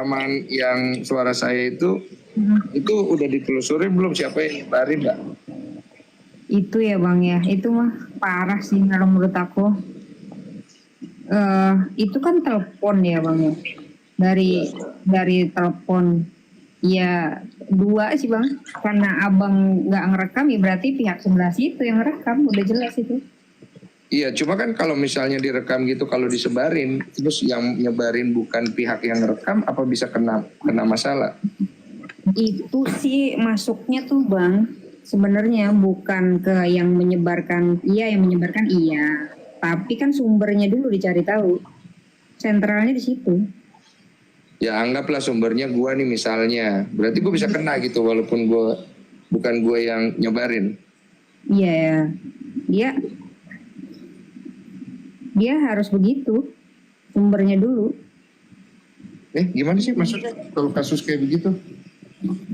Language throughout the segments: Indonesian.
rekaman yang suara saya itu udah ditelusuri belum siapa yang nyebarin nggak? Itu ya Bang ya, itu mah parah sih kalau menurut aku. Itu kan telepon ya Bang ya, dari telepon. Ya dua sih Bang, karena abang nggak ngerekam ya berarti pihak sebelah situ yang ngerekam, udah jelas itu. Iya, cuma kan kalau misalnya direkam gitu, kalau disebarin, terus yang nyebarin bukan pihak yang ngerekam, apa bisa kena masalah? Itu sih masuknya tuh Bang, sebenarnya bukan ke yang menyebarkan, yang menyebarkan iya, tapi kan sumbernya dulu dicari tahu, sentralnya di situ. Ya anggaplah sumbernya gua nih misalnya, berarti gua bisa kena gitu walaupun bukan gua yang nyebarin. Iya, dia harus begitu, sumbernya dulu. Gimana sih maksudnya kalau kasus kayak begitu?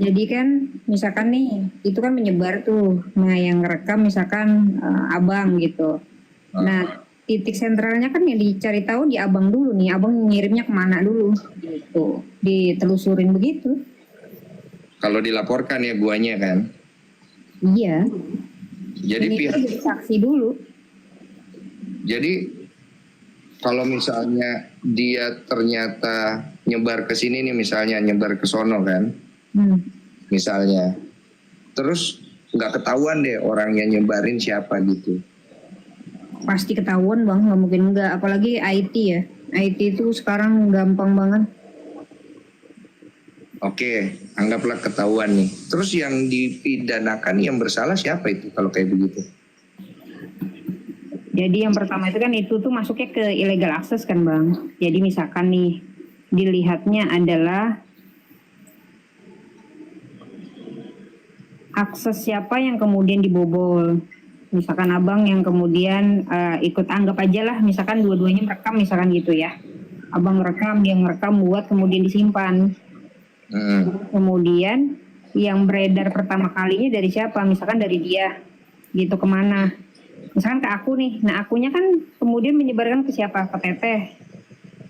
Jadi kan misalkan nih, itu kan menyebar tuh, nah yang rekam misalkan abang gitu. Nah titik sentralnya kan yang dicari tahu di abang dulu nih, abang ngirimnya kemana dulu gitu, ditelusurin begitu. Kalau dilaporkan ya guanya kan? Iya. Jadi pihak saksi dulu. Jadi kalau misalnya dia ternyata nyebar ke sini nih, misalnya nyebar ke sono kan, misalnya, terus nggak ketahuan deh orangnya nyebarin siapa gitu. Pasti ketahuan Bang, nggak mungkin nggak, apalagi IT ya. IT itu sekarang gampang banget. Oke, anggaplah ketahuan nih. Terus yang dipidanakan yang bersalah siapa itu kalau kayak begitu? Jadi yang pertama itu kan itu tuh masuknya ke illegal access kan Bang. Jadi misalkan nih dilihatnya adalah akses siapa yang kemudian dibobol. Misalkan abang yang kemudian ikut, anggap aja lah misalkan dua-duanya merekam misalkan gitu ya. Abang merekam, dia merekam buat kemudian disimpan. Kemudian yang beredar pertama kalinya dari siapa? Misalkan dari dia gitu, kemana? Misalkan ke aku nih, nah akunya kan kemudian menyebarkan ke siapa? Ke Teteh.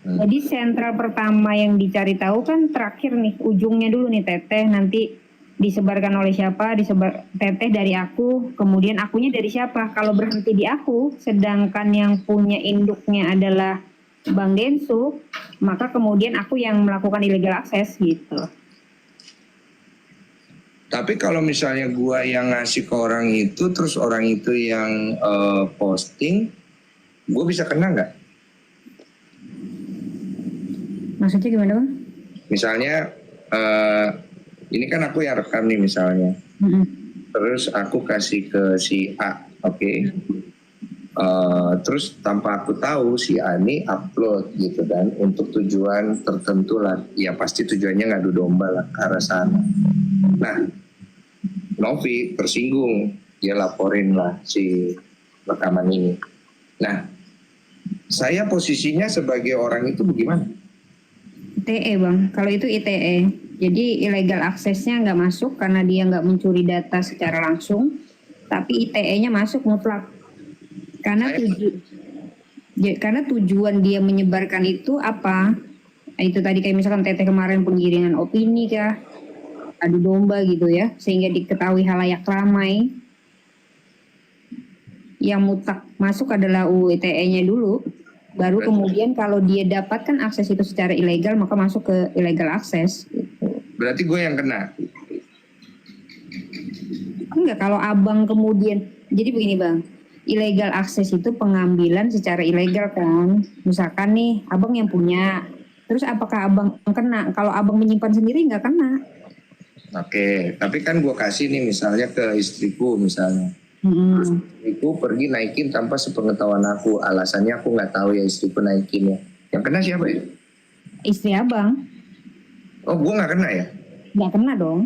Jadi sentral pertama yang dicari tahu kan terakhir nih, ujungnya dulu nih Teteh, nanti disebarkan oleh siapa? Disebar Teteh dari aku, kemudian akunya dari siapa? Kalau berhenti di aku, sedangkan yang punya induknya adalah Bang Densu, maka kemudian aku yang melakukan illegal access gitu. Tapi kalau misalnya gua yang ngasih ke orang itu, terus orang itu yang posting, gua bisa kena nggak? Maksudnya gimana Bang? Misalnya ini kan aku yang rekam nih misalnya, terus aku kasih ke si A, oke. Terus tanpa aku tahu si A ini upload gitu kan, untuk tujuan tertentu lah, ya pasti tujuannya ngadu domba lah ke arah sana. Nah, Novi tersinggung, dia laporin lah si rekaman ini. Nah, saya posisinya sebagai orang itu bagaimana? ITE Bang, kalau itu ITE, jadi illegal access-nya nggak masuk karena dia nggak mencuri data secara langsung, tapi ITE-nya masuk mutlak. Karena tujuan dia menyebarkan itu apa? Itu tadi kayak misalkan Teteh kemarin penggiringan opini kah, adu domba gitu ya, sehingga diketahui halayak ramai. Yang mutlak masuk adalah UU ITE-nya dulu, baru kemudian kalau dia dapatkan akses itu secara ilegal maka masuk ke illegal access. Berarti gue yang kena? Enggak, kalau abang kemudian, jadi begini Bang, illegal access itu pengambilan secara ilegal kan. Misalkan nih abang yang punya, terus apakah abang kena? Kalau abang menyimpan sendiri nggak kena. Oke, tapi kan gue kasih nih misalnya ke istriku misalnya. Istriku pergi naikin tanpa sepengetahuan aku, alasannya aku nggak tahu ya istriku naikinnya. Yang kena siapa ya? Istri abang. Oh, gue nggak kena ya? Nggak kena dong.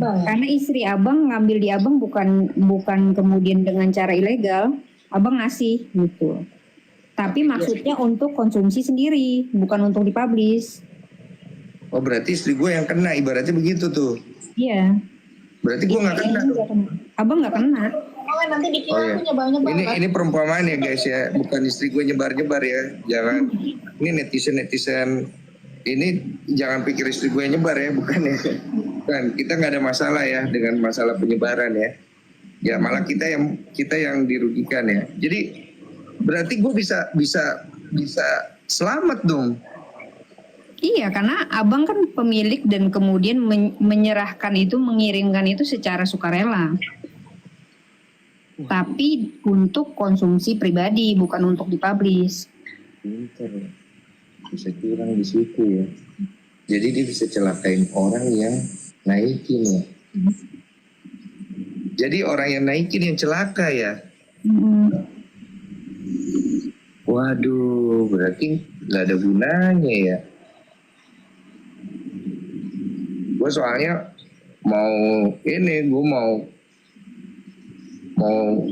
Karena istri abang ngambil di abang bukan kemudian dengan cara ilegal, abang ngasih gitu. Tapi maksudnya untuk konsumsi sendiri, bukan untuk dipublish. Oh, berarti istri gue yang kena, ibaratnya begitu tuh. Iya. Berarti gue nggak kena. Abang nggak kena. Nanti dikira aku nyebar-nyebar. Ini perumpamaan ya guys ya, bukan istri gue nyebar-nyebar ya. Jangan. Ini netizen ini jangan pikir istri gue yang nyebar ya, bukan ya. Kan kita nggak ada masalah ya dengan masalah penyebaran ya. Ya malah kita yang dirugikan ya. Jadi berarti gue bisa selamat dong. Iya, karena abang kan pemilik dan kemudian menyerahkan itu, mengirimkan itu secara sukarela. Tapi untuk konsumsi pribadi, bukan untuk dipublish. Pinter ya. Bisa curang di situ ya. Jadi dia bisa celakain orang yang naikin ya. Jadi orang yang naikin yang celaka ya. Waduh, berarti nggak ada gunanya ya. Gue soalnya gue mau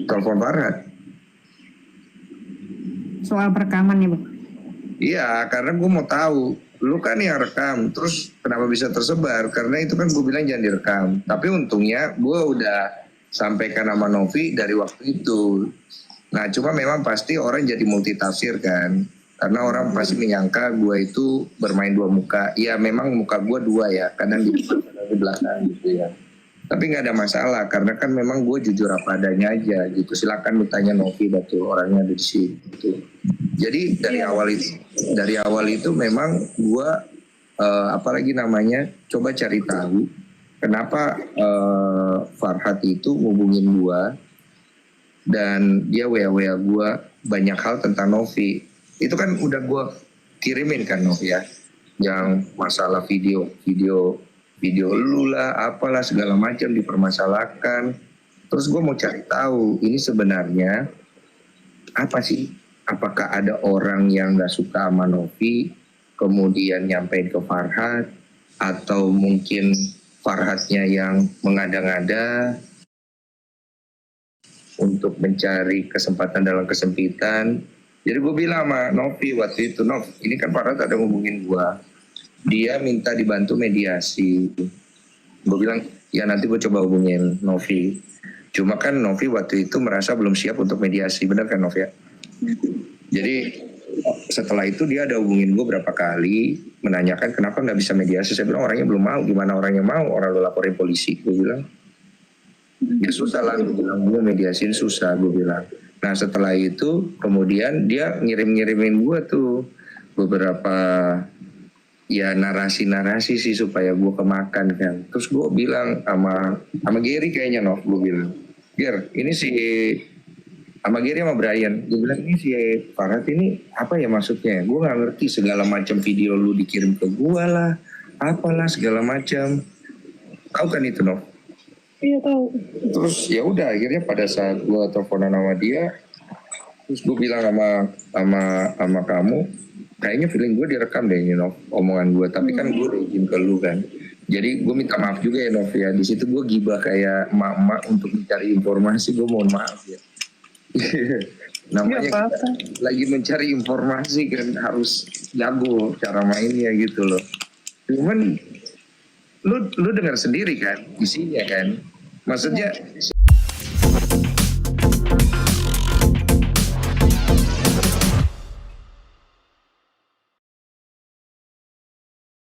telepon Farhat. Soal perekaman ya, Bang? Iya, karena gue mau tahu, lu kan yang rekam, terus kenapa bisa tersebar? Karena itu kan gue bilang jangan direkam. Tapi untungnya gue udah sampaikan nama Novi dari waktu itu. Nah, cuma memang pasti orang jadi multitafsir kan. Karena orang pasti menyangka gue itu bermain dua muka. Ya memang muka gue dua ya, kadang di depan, kadang di belakang gitu ya. Tapi nggak ada masalah, karena kan memang gue jujur apa adanya aja gitu. Silakan lu tanya Novi, betul orangnya ada di sini. Gitu. Jadi dari awal itu memang gue apalagi namanya coba cari tahu kenapa Farhat itu ngubungin gue dan dia wa gue banyak hal tentang Novi. Itu kan udah gue kirimin kan Novi ya, yang masalah video lu lah, apalah segala macam dipermasalahkan. Terus gue mau cari tahu ini sebenarnya apa sih? Apakah ada orang yang nggak suka sama Novi, kemudian nyampein ke Farhat, atau mungkin Farhatnya yang mengada-ngada untuk mencari kesempatan dalam kesempitan. Jadi gue bilang sama Novi waktu itu, Nov, ini kan Farhat ada ngomongin gue. Dia minta dibantu mediasi. Gue bilang, ya nanti gue coba hubungin Novi. Cuma kan Novi waktu itu merasa belum siap untuk mediasi, benar kan Novi ya? Jadi setelah itu dia ada hubungin gue berapa kali, menanyakan kenapa nggak bisa mediasi. Saya bilang orangnya belum mau, gimana orangnya mau? Orang lo laporin polisi, gue bilang. Ya susah lah, gue bilang, gue mediasiin susah, gue bilang. Nah setelah itu kemudian dia ngirim-ngirimin gue tuh beberapa ya narasi sih supaya gue kemakan kan. Terus gue bilang sama Gary kayaknya gue bilang, Ger ini si sama Gary sama Brian, gue bilang ini si Farhat ini apa ya maksudnya? Gue nggak ngerti, segala macam video lu dikirim ke gue lah, apalah segala macam. Tahu kan itu Nov? Iya tahu. Terus ya udah akhirnya pada saat gue teleponan sama dia, terus gue bilang sama kamu, kayaknya feeling gue direkam deh ini Nov, omongan gue. Tapi kan gue udah izin ke lu kan. Jadi gue minta maaf juga ya Nov ya. Di situ gue gibah kayak emak-emak untuk mencari informasi, gue mohon maaf ya. Namanya lagi mencari informasi kan harus jago cara mainnya gitu loh. Cuman lu dengar sendiri kan isinya kan. Maksudnya